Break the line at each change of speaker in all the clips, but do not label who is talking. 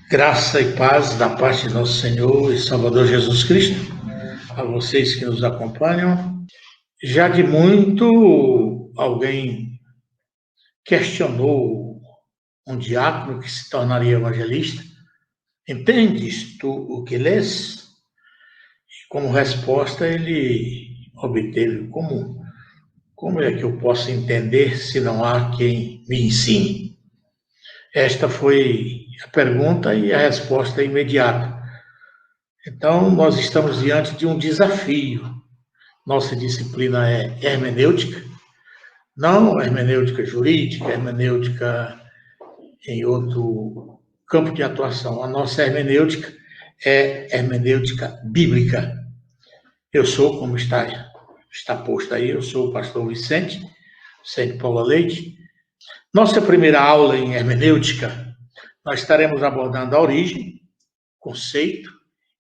Graça e paz da parte de nosso Senhor e Salvador Jesus Cristo, a vocês que nos acompanham. Já de muito alguém questionou um diácono que se tornaria evangelista: entendes tu o que lês? E como resposta ele obteve: como é que eu posso entender se não há quem me ensine? Esta foi a pergunta e a resposta imediata. Então, nós estamos diante de um desafio. Nossa disciplina é hermenêutica, não hermenêutica jurídica, hermenêutica em outro campo de atuação. A nossa hermenêutica é hermenêutica bíblica. Eu sou, como está posto aí, eu sou o pastor Vicente Paula Leite. Nossa primeira aula em hermenêutica, nós estaremos abordando a origem, conceito,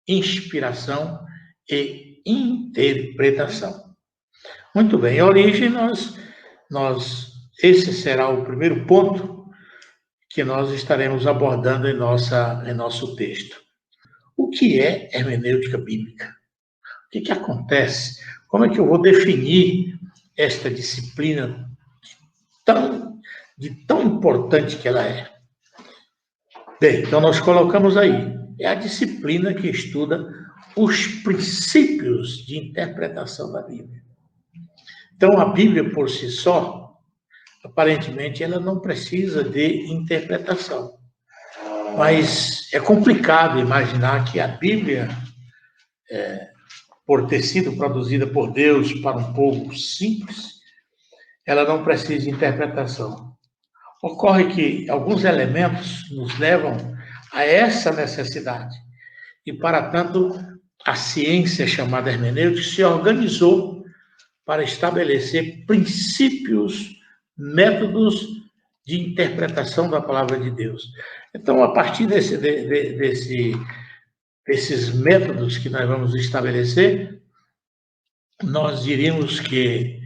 inspiração e interpretação. Muito bem, a origem, esse será o primeiro ponto que nós estaremos abordando em nosso texto. O que é hermenêutica bíblica? O que acontece? Como é que eu vou definir esta disciplina de tão importante que ela é? Bem, então nós colocamos aí. É a disciplina que estuda os princípios de interpretação da Bíblia. Então, a Bíblia por si só, aparentemente, ela não precisa de interpretação. Mas é complicado imaginar que a Bíblia, por ter sido produzida por Deus para um povo simples, ela não precisa de interpretação. Ocorre que alguns elementos nos levam a essa necessidade. E, para tanto, a ciência chamada hermenêutica se organizou para estabelecer princípios, métodos de interpretação da palavra de Deus. Então, a partir desses métodos que nós vamos estabelecer, nós diríamos que,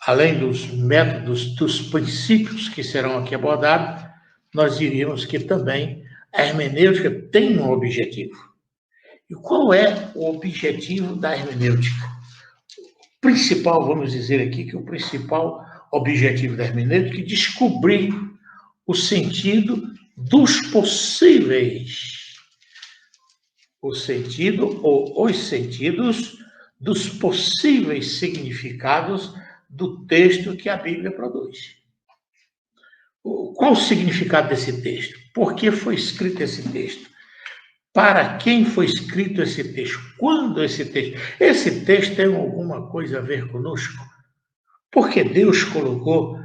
além dos métodos, dos princípios que serão aqui abordados, nós diríamos que também a hermenêutica tem um objetivo. E qual é o objetivo da hermenêutica? O principal, vamos dizer aqui, que o principal objetivo da hermenêutica é descobrir o sentido dos possíveis, os sentidos dos possíveis significados do texto que a Bíblia produz. Qual o significado desse texto? Por que foi escrito esse texto? Para quem foi escrito esse texto? Quando esse texto? Esse texto tem alguma coisa a ver conosco? Porque Deus colocou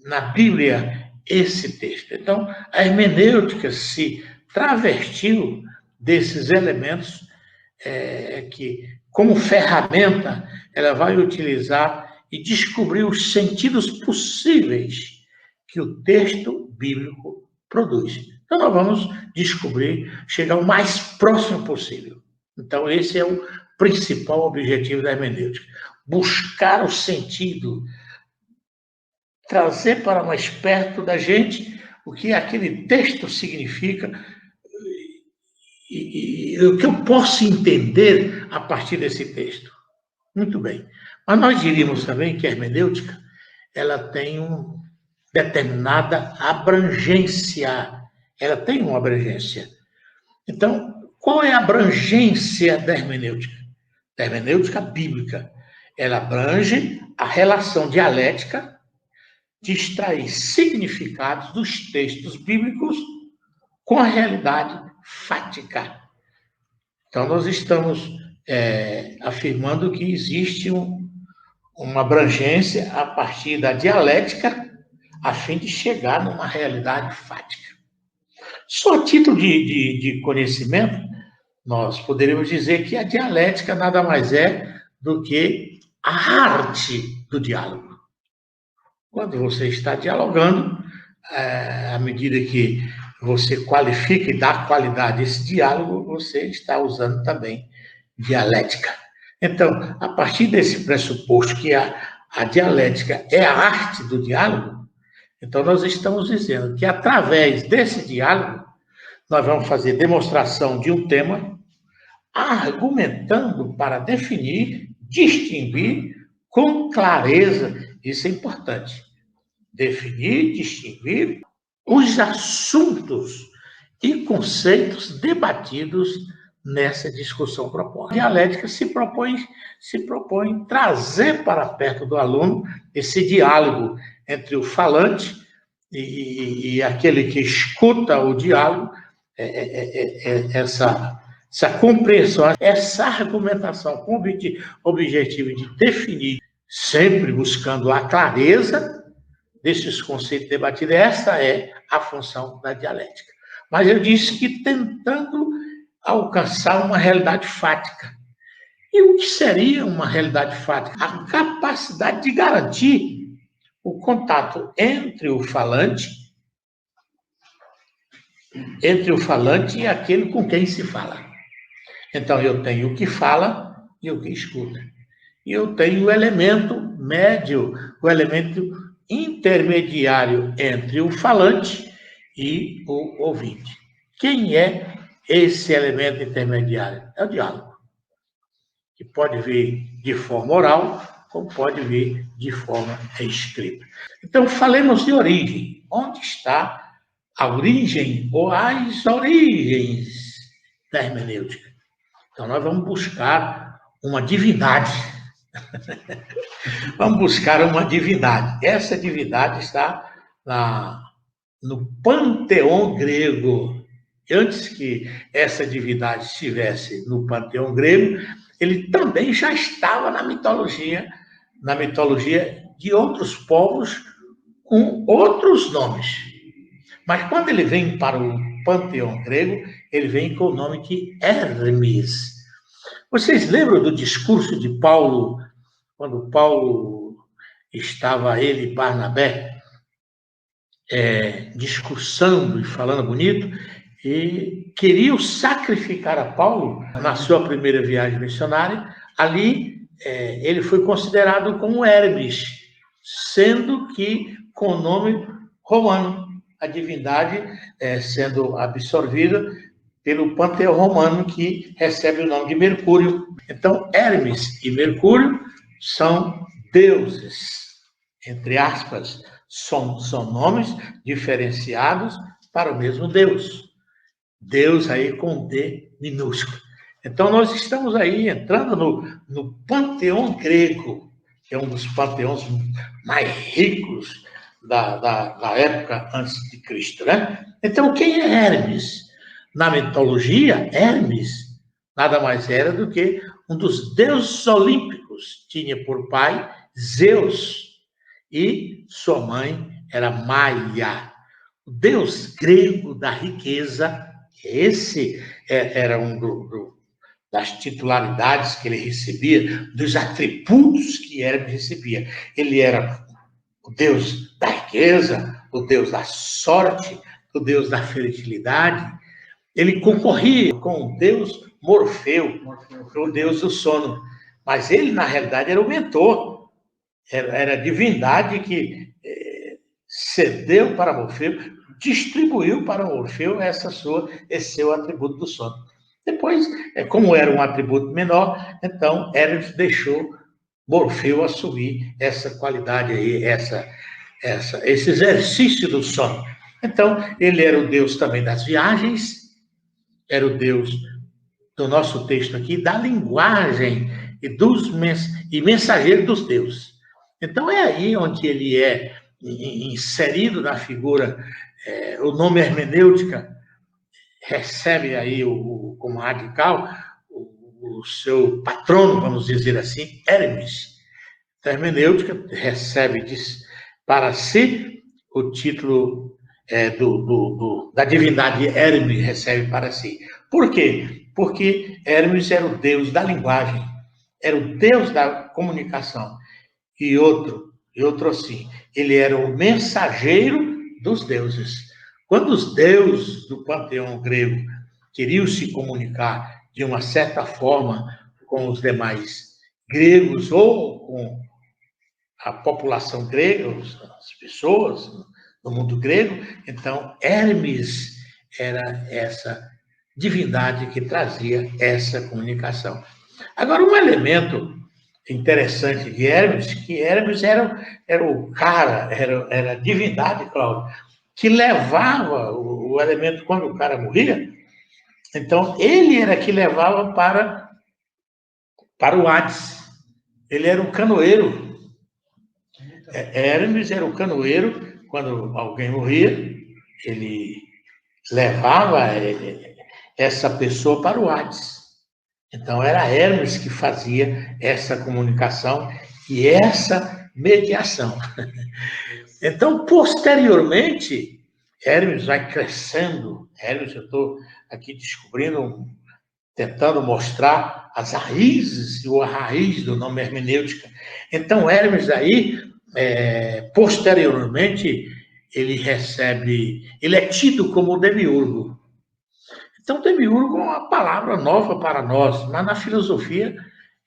na Bíblia esse texto. Então, a hermenêutica se travestiu desses elementos que, como ferramenta, ela vai utilizar e descobrir os sentidos possíveis que o texto bíblico produz. Então, nós vamos descobrir, chegar o mais próximo possível. Então, esse é o principal objetivo da hermenêutica. Buscar o sentido, trazer para mais perto da gente o que aquele texto significa e o que eu posso entender a partir desse texto. Muito bem. Mas nós diríamos também que a hermenêutica, ela tem uma determinada abrangência. Ela tem uma abrangência. Então, qual é a abrangência da hermenêutica? Da hermenêutica bíblica. Ela abrange a relação dialética de extrair significados dos textos bíblicos com a realidade fática. Então, nós estamos afirmando que existe uma abrangência a partir da dialética a fim de chegar numa realidade fática. Só a título de conhecimento, nós poderíamos dizer que a dialética nada mais é do que a arte do diálogo. Quando você está dialogando, à medida que você qualifica e dá qualidade a esse diálogo, você está usando também dialética. Então, a partir desse pressuposto que a dialética é a arte do diálogo, então nós estamos dizendo que, através desse diálogo, nós vamos fazer demonstração de um tema, argumentando para definir, distinguir com clareza. Isso é importante. Definir, distinguir os assuntos e conceitos debatidos nessa discussão proposta. A dialética se propõe trazer para perto do aluno esse diálogo entre o falante e aquele que escuta o diálogo, essa compreensão, essa argumentação com o objetivo de definir, sempre buscando a clareza desses conceitos debatidos. Essa é a função da dialética. Mas eu disse que tentando alcançar uma realidade fática. E o que seria uma realidade fática? A capacidade de garantir o contato entre o falante e aquele com quem se fala. Então, eu tenho o que fala e o que escuta. E eu tenho o elemento médio, o elemento intermediário entre o falante e o ouvinte. Quem é esse elemento intermediário? É o diálogo, que pode vir de forma oral, como pode vir de forma escrita. Então, falemos de origem. Onde está a origem ou as origens da hermenêutica? Então, nós vamos buscar uma divindade. Vamos buscar uma divindade. Essa divindade está no panteão grego. Antes que essa divindade estivesse no panteão grego, ele também já estava na mitologia de outros povos com outros nomes. Mas quando ele vem para o panteão grego, ele vem com o nome de Hermes. Vocês lembram do discurso de Paulo, quando Paulo estava, ele e Barnabé, discursando e falando bonito, e queriam sacrificar a Paulo na sua primeira viagem missionária? Ali, ele foi considerado como Hermes, sendo que com o nome romano, a divindade sendo absorvida pelo panteão romano, que recebe o nome de Mercúrio. Então, Hermes e Mercúrio são deuses, entre aspas, são nomes diferenciados para o mesmo Deus. Deus aí com D minúsculo. Então, nós estamos aí entrando no panteão grego, que é um dos panteões mais ricos da época antes de Cristo, né? Então, quem é Hermes? Na mitologia, Hermes nada mais era do que um dos deuses olímpicos. Tinha por pai Zeus e sua mãe era Maia. O deus grego da riqueza. Esse era das titularidades que ele recebia, dos atributos que Hermes recebia. Ele era o deus da riqueza, o deus da sorte, o deus da fertilidade. Ele concorria com o deus Morfeu, o deus do sono. Mas ele, na realidade, era o mentor. Era a divindade que cedeu para Morfeu, distribuiu para Morfeu esse seu atributo do sono. Depois, como era um atributo menor, então Hermes deixou Morfeu assumir essa qualidade aí, esse exercício do sono. Então, ele era o deus também das viagens, era o deus do nosso texto aqui, da linguagem e mensageiro dos deuses. Então, é aí onde ele é inserido na figura. O nome hermenêutica recebe aí como radical o seu patrono, vamos dizer assim, Hermes. A hermenêutica recebe para si o título da divindade. Hermes recebe para si. Por quê? Porque Hermes era o deus da linguagem, era o deus da comunicação. E outro assim, ele era o mensageiro dos deuses. Quando os deuses do panteão grego queriam se comunicar de uma certa forma com os demais gregos ou com a população grega, as pessoas no mundo grego, então Hermes era essa divindade que trazia essa comunicação. Agora, um elemento interessante de Hermes, que Hermes era o cara, era a divindade, Cláudio, que levava o elemento quando o cara morria. Então, ele era que levava para o Hades. Ele era o canoeiro. Hermes era o canoeiro. Quando alguém morria, ele levava essa pessoa para o Hades. Então, era Hermes que fazia essa comunicação e essa mediação. Então, posteriormente, Hermes vai crescendo. Hermes, eu estou aqui descobrindo, tentando mostrar as raízes, ou a raiz do nome hermenêutica. Então, Hermes aí, posteriormente, ele é tido como demiurgo. Então, demiurgo é uma palavra nova para nós, mas na filosofia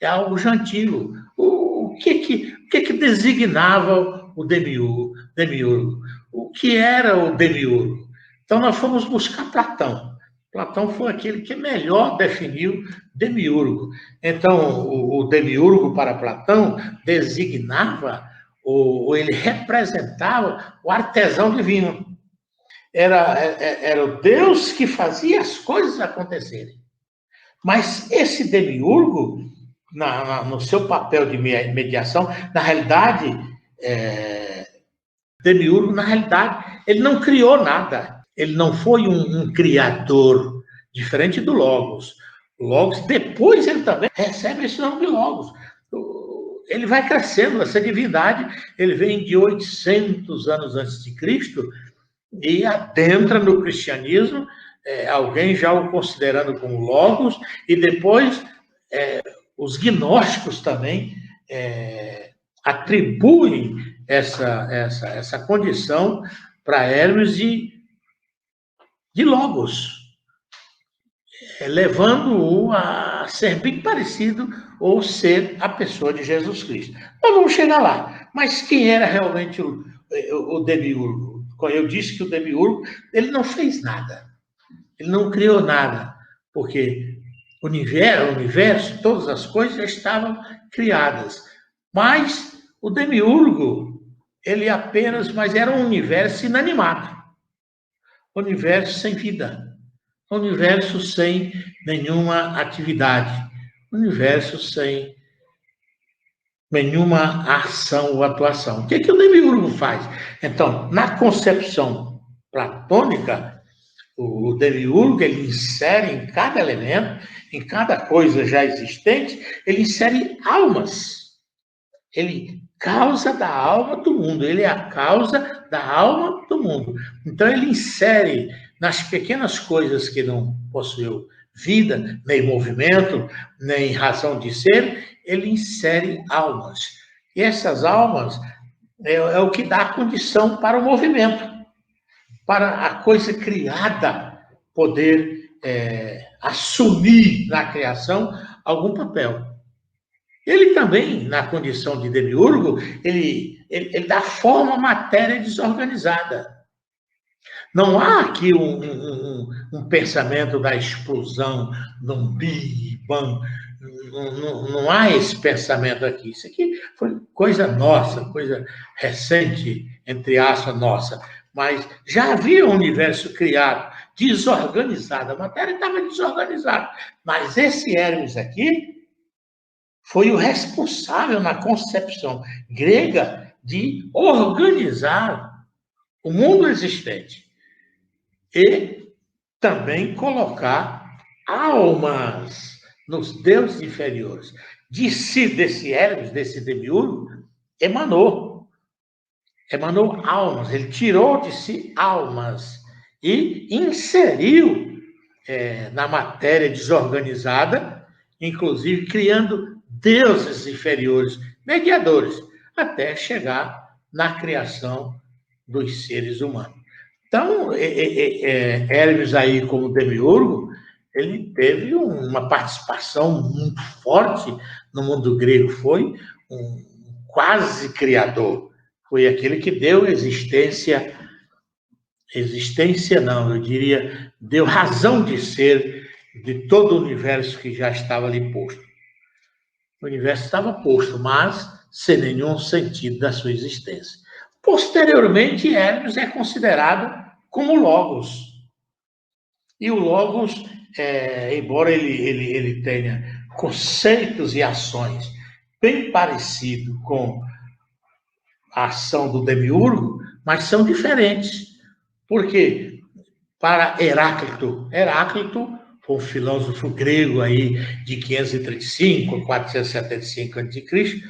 é algo já antigo. O que designava o demiurgo? O que era o demiurgo? Então, nós fomos buscar Platão. Platão foi aquele que melhor definiu demiurgo. Então, o demiurgo para Platão designava, ou ele representava o artesão divino. Era o Deus que fazia as coisas acontecerem. Mas esse demiurgo, no seu papel de mediação, na realidade, demiurgo, na realidade, ele não criou nada. Ele não foi um criador, diferente do Logos. O Logos, depois ele também recebe esse nome de Logos. Ele vai crescendo, essa divindade, ele vem de 800 anos antes de Cristo e adentra no cristianismo, alguém já o considerando como Logos, e depois os gnósticos também atribuem essa condição para Hermes de Logos, levando-o a ser bem parecido ou ser a pessoa de Jesus Cristo. Nós vamos chegar lá. Mas quem era realmente o demiurgo? Eu disse que o demiurgo, ele não fez nada. Ele não criou nada, porque o universo, todas as coisas já estavam criadas. Mas o demiurgo, mas era um universo inanimado. Universo sem vida. Universo sem nenhuma atividade. Universo sem nenhuma ação ou atuação. O que o demiurgo faz? Então, na concepção platônica, o demiurgo, ele insere em cada elemento, em cada coisa já existente, ele insere almas. Ele causa da alma do mundo, ele é a causa da alma do mundo. Então, ele insere nas pequenas coisas que não possuem vida, nem movimento, nem razão de ser, ele insere almas. E essas almas é o que dá a condição para o movimento, para a coisa criada poder assumir na criação algum papel. Ele também, na condição de demiurgo, ele dá forma à matéria desorganizada. Não há aqui um pensamento da explosão, de um Big Bang. Não há esse pensamento aqui. Isso aqui foi coisa nossa, coisa recente, entre aspas, nossa. Mas já havia um universo criado, desorganizado. A matéria estava desorganizada. Mas esse Hermes aqui foi o responsável na concepção grega de organizar o mundo existente e também colocar almas nos deuses inferiores. Desse Hermes, desse demiurgo, emanou almas. Ele tirou de si almas e inseriu na matéria desorganizada, inclusive criando deuses inferiores, mediadores, até chegar na criação dos seres humanos. Então, Hermes aí, como demiurgo, ele teve uma participação muito forte no mundo grego, foi um quase criador, foi aquele que deu existência existência não, eu diria, deu razão de ser de todo o universo que já estava ali posto. O universo estava posto, mas sem nenhum sentido da sua existência. Posteriormente, Hermes é considerado como Logos. E o Logos, embora ele tenha conceitos e ações bem parecidos com a ação do demiurgo, mas são diferentes. Porque para Heráclito foi um filósofo grego aí de 535 a 475 a.C.,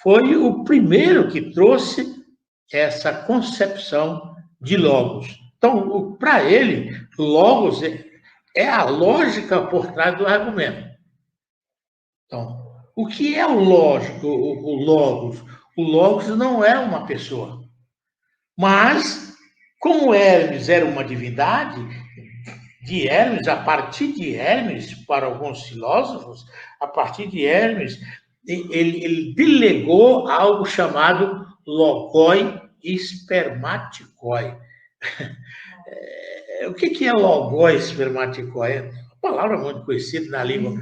foi o primeiro que trouxe essa concepção de Logos. Então, para ele, Logos é a lógica por trás do argumento. Então, o que é o lógico, o Logos? O Logos não é uma pessoa. Mas, como Hermes era uma divindade, de Hermes, a partir de Hermes, para alguns filósofos, a partir de Hermes, ele delegou algo chamado logoi espermatikoi. O que é logoi espermatikoi? É uma palavra muito conhecida na língua.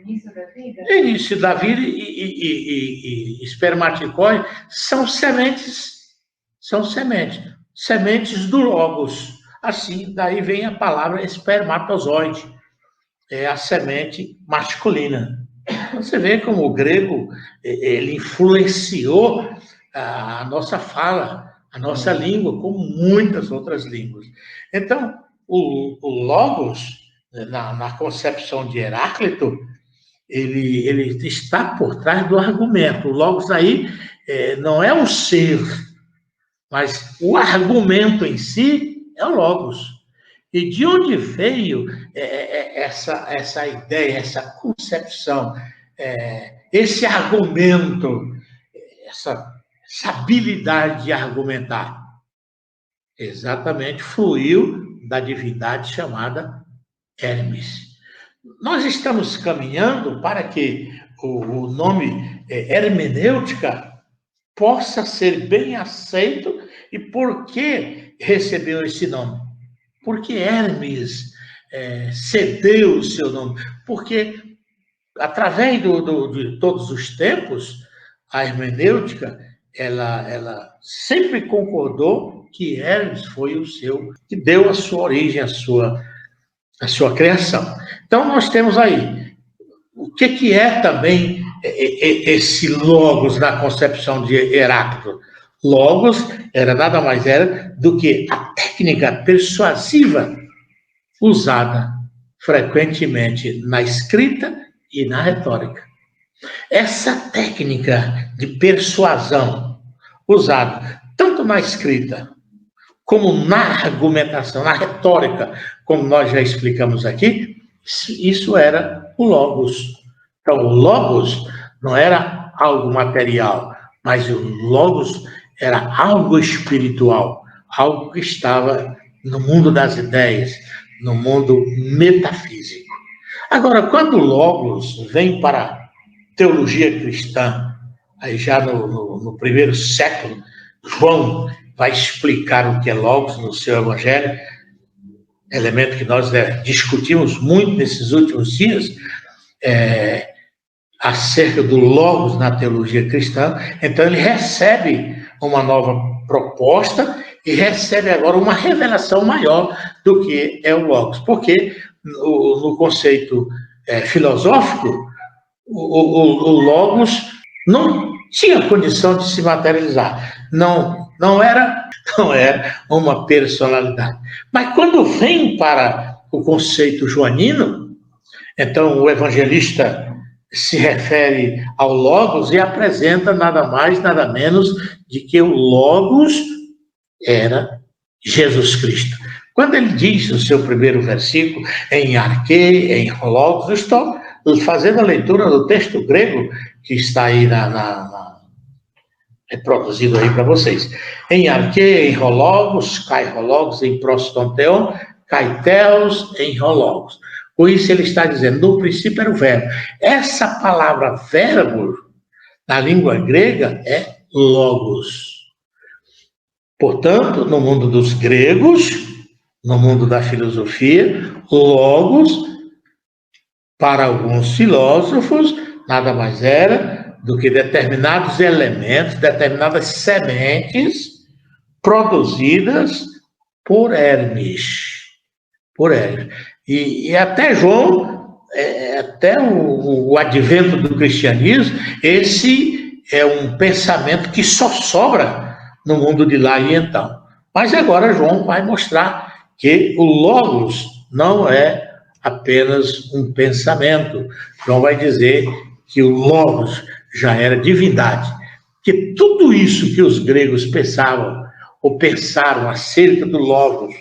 Início da vida? Início da vida e espermatikoi são sementes. São sementes do logos. Assim, daí vem a palavra espermatozoide, é a semente masculina. Você vê como o grego, ele influenciou a nossa fala, a nossa língua, como muitas outras línguas. Então, o logos, na concepção de Heráclito, ele está por trás do argumento. O logos aí não é um ser, mas o argumento em si é o logos. E de onde veio essa ideia, essa concepção, esse argumento, essa habilidade de argumentar? Exatamente, fluiu da divindade chamada Hermes. Nós estamos caminhando para que o nome hermenêutica possa ser bem aceito. E por que recebeu esse nome? Porque Hermes cedeu o seu nome. Porque, através de todos os tempos, a hermenêutica, ela sempre concordou que Hermes foi que deu a sua origem, a sua criação. Então, nós temos aí o que é também esse logos na concepção de Heráclito. Logos nada mais era do que a técnica persuasiva usada frequentemente na escrita e na retórica. Essa técnica de persuasão usada tanto na escrita como na argumentação, na retórica, como nós já explicamos aqui, isso era o logos. Então, o logos não era algo material, mas o logos era algo espiritual, algo que estava no mundo das ideias, no mundo metafísico. Agora, quando o logos vem para a teologia cristã, aí já no primeiro século, João vai explicar o que é logos no seu evangelho, elemento que nós discutimos muito nesses últimos dias, acerca do logos na teologia cristã. Então, ele recebe uma nova proposta e recebe agora uma revelação maior do que é o logos. Porque no conceito filosófico, o logos não tinha condição de se materializar. Não era uma personalidade. Mas quando vem para o conceito joanino, então o evangelista se refere ao logos e apresenta nada mais, nada menos de que o logos era Jesus Cristo. Quando ele diz no seu primeiro versículo, em arque, em logos, eu estou fazendo a leitura do texto grego que está aí reproduzido aí para vocês. Em arque, em logos, kai logos, em prostonteon, kai theos, em logos. Com isso ele está dizendo, no princípio era o verbo. Essa palavra verbo, na língua grega, é logos. Portanto, no mundo dos gregos, no mundo da filosofia, logos, para alguns filósofos, nada mais era do que determinados elementos, determinadas sementes produzidas por Hermes. Por Hermes. E até João, até o advento do cristianismo, esse é um pensamento que só sobra no mundo de lá e então. Mas agora João vai mostrar que o Logos não é apenas um pensamento. João vai dizer que o Logos já era divindade. Que tudo isso que os gregos pensavam, ou pensaram acerca do Logos,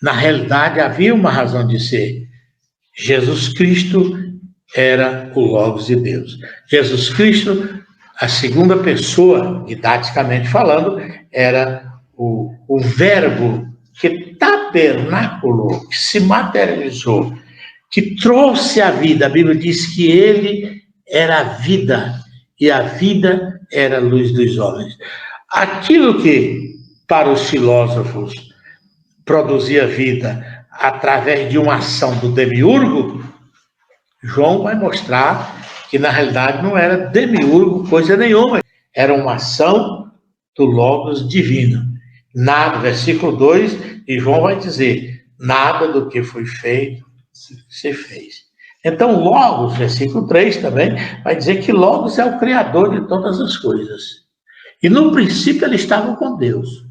na realidade havia uma razão de ser. Jesus Cristo era o Logos de Deus. Jesus Cristo, a segunda pessoa, didaticamente falando, era o Verbo que tabernaculou, que se materializou, que trouxe a vida. A Bíblia diz que ele era a vida, e a vida era a luz dos homens. Aquilo que, para os filósofos, produzia vida através de uma ação do demiurgo, João vai mostrar que, na realidade, não era demiurgo coisa nenhuma. Era uma ação do Logos divino. Nada, versículo 2, e João vai dizer, nada do que foi feito se fez. Então, Logos, versículo 3 também, vai dizer que Logos é o Criador de todas as coisas. E no princípio ele estava com Deus.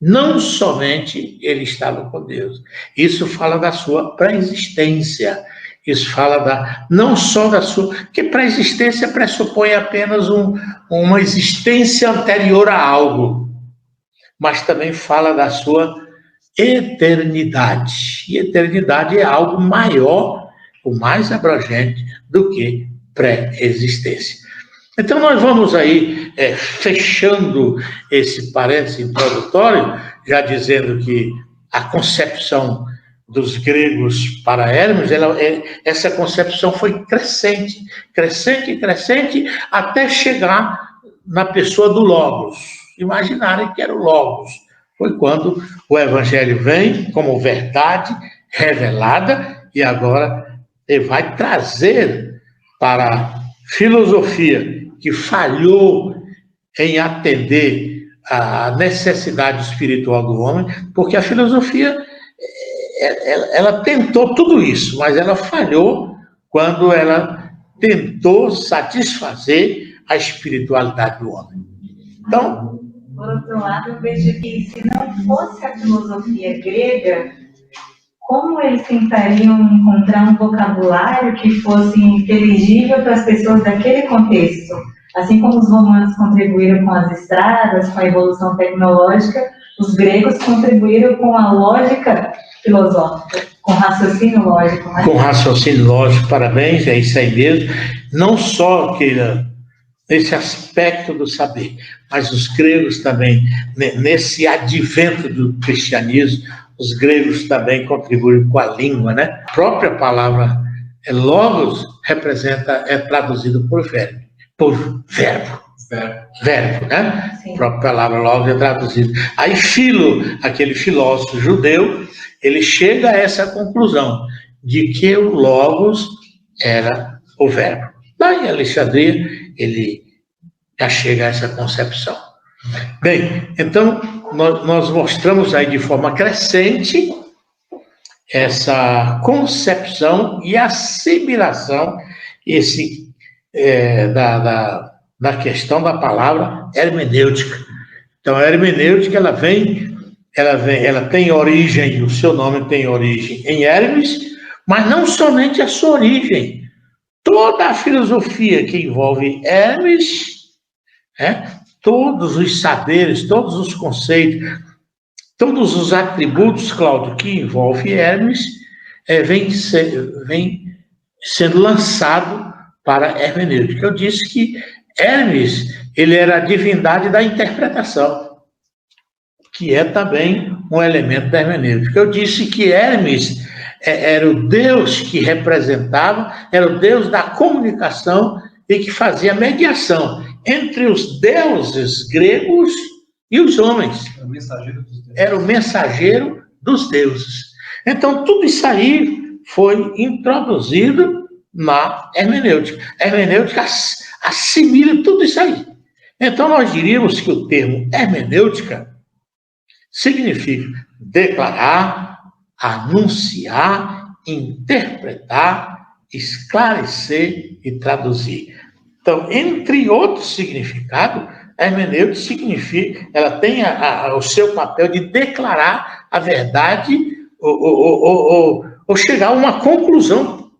Não somente ele estava com Deus. Isso fala da sua pré-existência. Isso fala não só da sua... Porque pré-existência pressupõe apenas uma existência anterior a algo. Mas também fala da sua eternidade. E eternidade é algo maior, o mais abrangente do que pré-existência. Então, nós vamos aí fechando esse parênteses introdutório, já dizendo que a concepção dos gregos para Hermes, essa concepção foi crescente, até chegar na pessoa do Logos. Imaginarem que era o Logos. Foi quando o Evangelho vem como verdade revelada e agora ele vai trazer para a filosofia que falhou em atender à necessidade espiritual do homem, porque a filosofia ela tentou tudo isso, mas ela falhou quando ela tentou satisfazer a espiritualidade do homem. Então,
por outro lado, eu vejo que se não fosse a filosofia grega, como eles tentariam encontrar um vocabulário que fosse inteligível para as pessoas daquele contexto? Assim como os romanos contribuíram com as estradas, com a evolução tecnológica, os gregos contribuíram com a lógica filosófica, com raciocínio lógico. Né?
Com raciocínio lógico, parabéns, é isso aí mesmo. Não só esse aspecto do saber, mas os gregos também, nesse advento do cristianismo, os gregos também contribuem com a língua, né? A própria palavra logos é traduzido por verbo. Verbo, né? Sim. A própria palavra logos é traduzida. Aí Filo, aquele filósofo judeu, ele chega a essa conclusão de que o logos era o verbo. Lá em Alexandria, ele já chega a essa concepção. Bem, então, nós mostramos aí de forma crescente essa concepção e assimilação da questão da palavra hermenêutica. Então, a hermenêutica, ela tem origem, o seu nome tem origem em Hermes, mas não somente a sua origem. Toda a filosofia que envolve Hermes, todos os saberes, todos os conceitos, todos os atributos, Cláudio, que envolve Hermes, vem sendo lançado para a hermenêutica. Eu disse que Hermes, ele era a divindade da interpretação, que é também um elemento da hermenêutica. Eu disse que Hermes era o Deus que representava, era o Deus da comunicação e que fazia mediação entre os deuses gregos e os homens.
Era o mensageiro dos deuses.
Então, tudo isso aí foi introduzido na hermenêutica. A hermenêutica assimila tudo isso aí. Então, nós diríamos que o termo hermenêutica significa declarar, anunciar, interpretar, esclarecer e traduzir. Então, entre outros significados, a hermenêutica significa, ela tem o seu papel de declarar a verdade ou chegar a uma conclusão.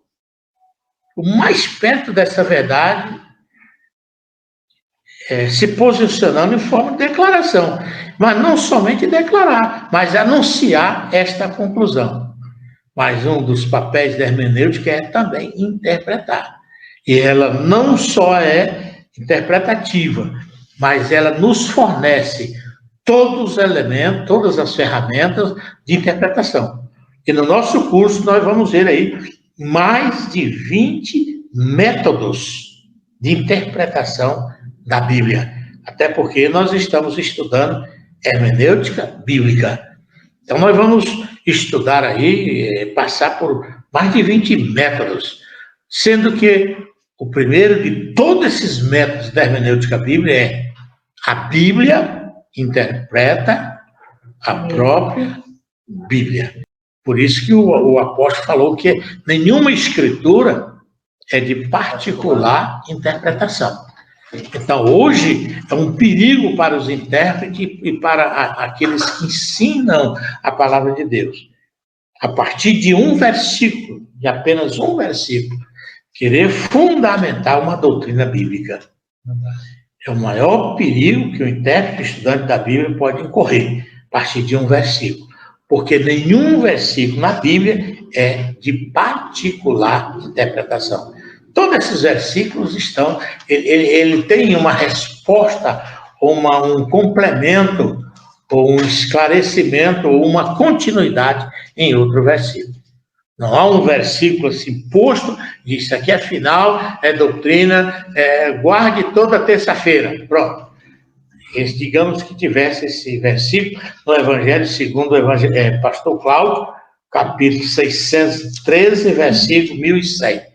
O mais perto dessa verdade, se posicionando em forma de declaração. Mas não somente declarar, mas anunciar esta conclusão. Mas um dos papéis da hermenêutica é também interpretar. E ela não só é interpretativa, mas ela nos fornece todos os elementos, todas as ferramentas de interpretação. E no nosso curso nós vamos ver aí mais de 20 métodos de interpretação da Bíblia. Até porque nós estamos estudando hermenêutica bíblica. Então nós vamos estudar aí, passar por mais de 20 métodos, sendo que o primeiro de todos esses métodos da hermenêutica bíblica é a Bíblia interpreta a própria Bíblia. Por isso que o apóstolo falou que nenhuma escritura é de particular interpretação. Então, hoje, é um perigo para os intérpretes e para aqueles que ensinam a palavra de Deus. A partir de um versículo, de apenas um versículo, querer fundamentar uma doutrina bíblica. É o maior perigo que o intérprete, estudante da Bíblia, pode incorrer, a partir de um versículo. Porque nenhum versículo na Bíblia é de particular interpretação. Todos esses versículos estão, ele tem uma resposta, um complemento, ou um esclarecimento, ou uma continuidade em outro versículo. Não há um versículo assim posto, isso aqui é final, é doutrina, guarde toda terça-feira. Pronto. Digamos que tivesse esse versículo no Evangelho segundo o pastor Cláudio, capítulo 613, versículo 1100.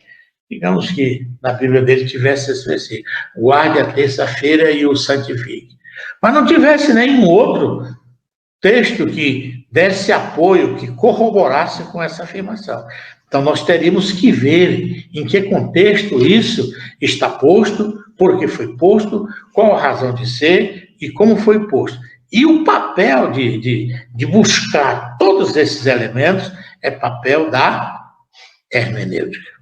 Digamos que na Bíblia dele tivesse esse versículo. Guarde a terça-feira e o santifique. Mas não tivesse nenhum outro texto que desse apoio, que corroborasse com essa afirmação. Então, nós teríamos que ver em que contexto isso está posto, por que foi posto, qual a razão de ser e como foi posto. E o papel de buscar todos esses elementos é papel da hermenêutica.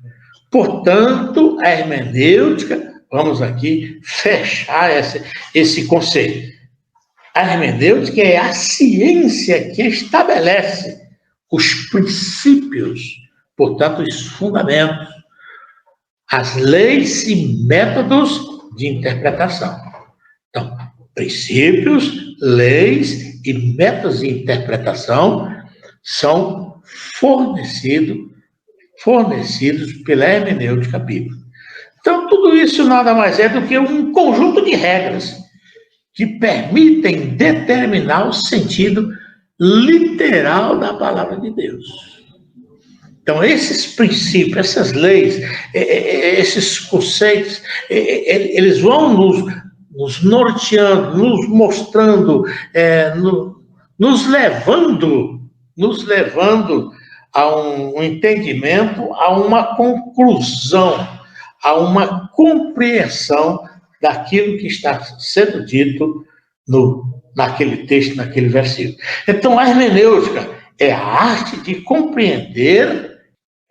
Portanto, a hermenêutica, vamos aqui fechar esse conceito. A hermenêutica é a ciência que estabelece os princípios, portanto, os fundamentos, as leis e métodos de interpretação. Então, princípios, leis e métodos de interpretação são fornecidos pela hermenêutica bíblica. Então, tudo isso nada mais é do que um conjunto de regras que permitem determinar o sentido literal da palavra de Deus. Então, esses princípios, essas leis, esses conceitos, eles vão nos norteando, nos mostrando, nos levando a um entendimento, a uma conclusão, a uma compreensão daquilo que está sendo dito naquele texto, naquele versículo. Então, a hermenêutica é a arte de compreender.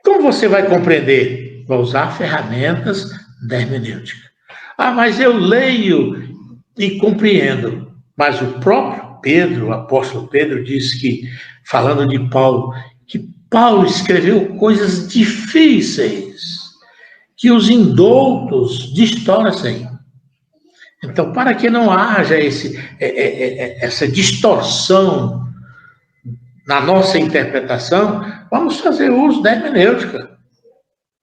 Como você vai compreender? Vai usar ferramentas da hermenêutica. Mas eu leio e compreendo. Mas o próprio Pedro, o apóstolo Pedro, diz que, falando de Paulo, que Paulo escreveu coisas difíceis, que os indoutos distorcem. Então, para que não haja essa distorção na nossa interpretação, vamos fazer uso da hermenêutica.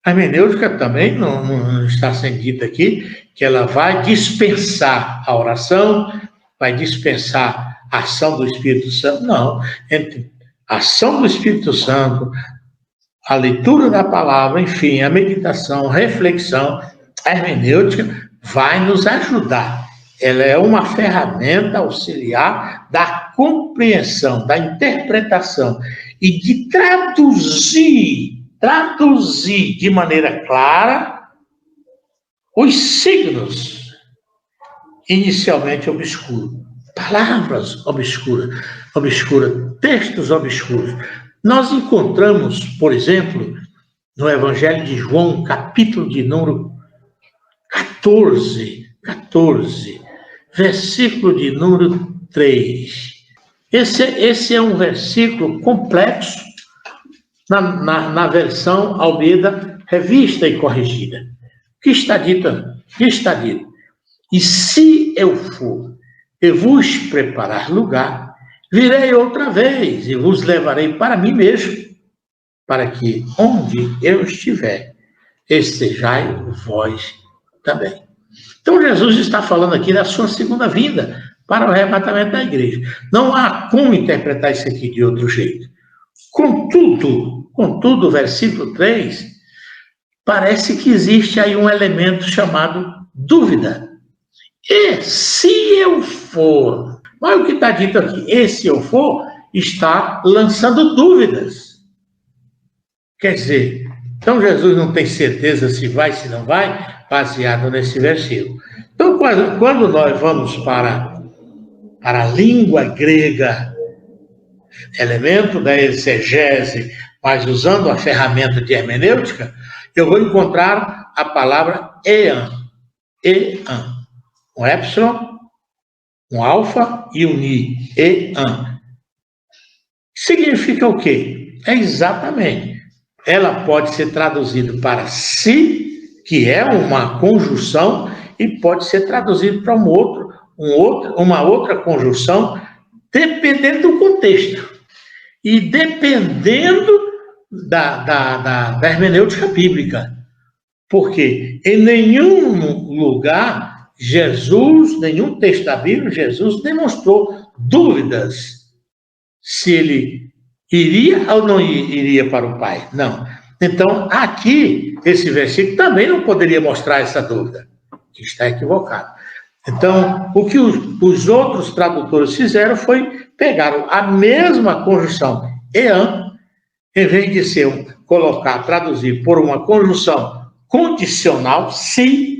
A hermenêutica também não está sendo dita aqui, que ela vai dispensar a oração, vai dispensar a ação do Espírito Santo. Não. Entre a ação do Espírito Santo, a leitura da palavra, enfim, a meditação, a reflexão, a hermenêutica vai nos ajudar. Ela é uma ferramenta auxiliar da compreensão, da interpretação e de traduzir de maneira clara os signos inicialmente obscuros, palavras obscuras, textos obscuros. Nós encontramos, por exemplo, no Evangelho de João, capítulo de número 14, versículo de número 3. Esse é um versículo complexo na versão Almeida Revista e Corrigida. O que está dito? E se eu for e vos preparar lugar, virei outra vez e vos levarei para mim mesmo, para que onde eu estiver, estejai vós também. Então Jesus está falando aqui da sua segunda vinda para o arrebatamento da igreja. Não há como interpretar isso aqui de outro jeito. Contudo, o versículo 3, parece que existe aí um elemento chamado dúvida. E se eu for? Mas o que está dito aqui, e se eu for, está lançando dúvidas. Quer dizer, então Jesus não tem certeza se vai, se não vai, baseado nesse versículo. Então, quando nós vamos para a língua grega, elemento da exegese, mas usando a ferramenta de hermenêutica, eu vou encontrar a palavra ean. Um epsilon, um alfa e um ni. Ean. Significa o quê? Uma ela pode ser traduzida para si, que é uma conjunção, e pode ser traduzida para uma outra conjunção, dependendo do contexto. E dependendo da hermenêutica bíblica. Porque em nenhum lugar nenhum texto da Bíblia, Jesus demonstrou dúvidas se ele iria ou não iria para o Pai. Não. Então, aqui, esse versículo também não poderia mostrar essa dúvida, que está equivocado. Então, o que os outros tradutores fizeram foi pegar a mesma conjunção ean, em vez de traduzir por uma conjunção condicional, se,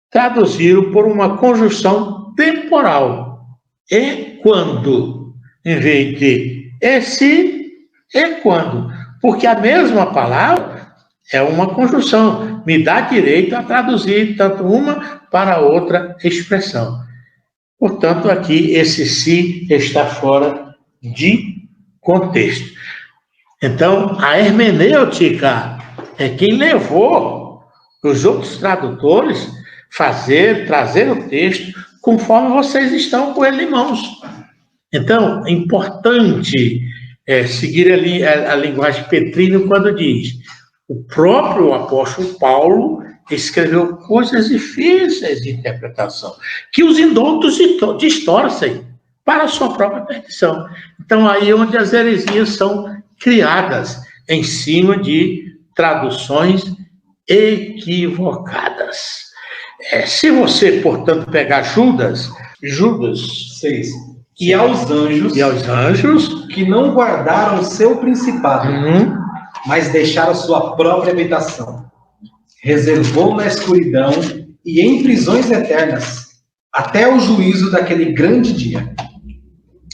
traduziram por uma conjunção temporal. E quando, em vez de e se, e quando. Porque a mesma palavra é uma conjunção. Me dá direito a traduzir tanto uma para outra expressão. Portanto, aqui esse se está fora de contexto. Então, a hermenêutica é quem levou os outros tradutores trazer o texto conforme vocês estão com ele em mãos. Então, é importante seguir a linguagem Petrino quando diz: o próprio apóstolo Paulo escreveu coisas difíceis de interpretação, que os indoutos distorcem para a sua própria perdição. Então, aí é onde as heresias são criadas, em cima de traduções equivocadas. Se você, portanto, pegar Judas 6,
e aos anjos
que
não guardaram o seu principado, mas deixaram sua própria habitação, reservou na escuridão e em prisões eternas, até o juízo daquele grande dia.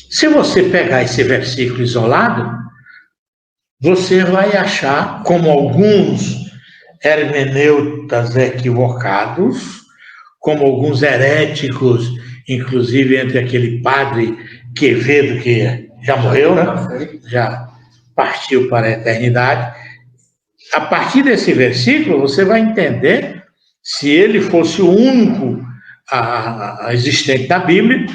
Se você pegar esse versículo isolado, você vai achar, como alguns hermeneutas equivocados, como alguns heréticos, inclusive entre aquele padre Quevedo, que já morreu, né? Já partiu para a eternidade. A partir desse versículo, você vai entender, se ele fosse o único existente da Bíblia,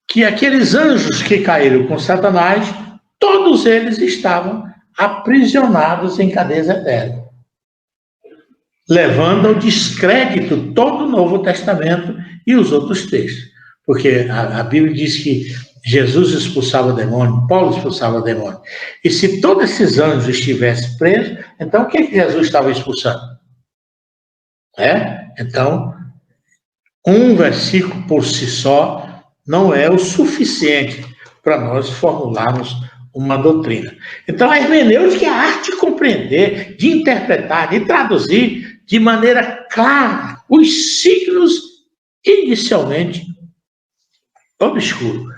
que aqueles anjos que caíram com Satanás, todos eles estavam aprisionados em cadeias eternas, levando ao descrédito todo o Novo Testamento e os outros textos. Porque a Bíblia diz que Jesus expulsava demônio, Paulo expulsava demônio. E se todos esses anjos estivessem presos, então o que Jesus estava expulsando? Então, um versículo por si só não é o suficiente para nós formularmos uma doutrina. Então, a hermenêutica é a arte de compreender, de interpretar, de traduzir de maneira clara os signos inicialmente obscuros,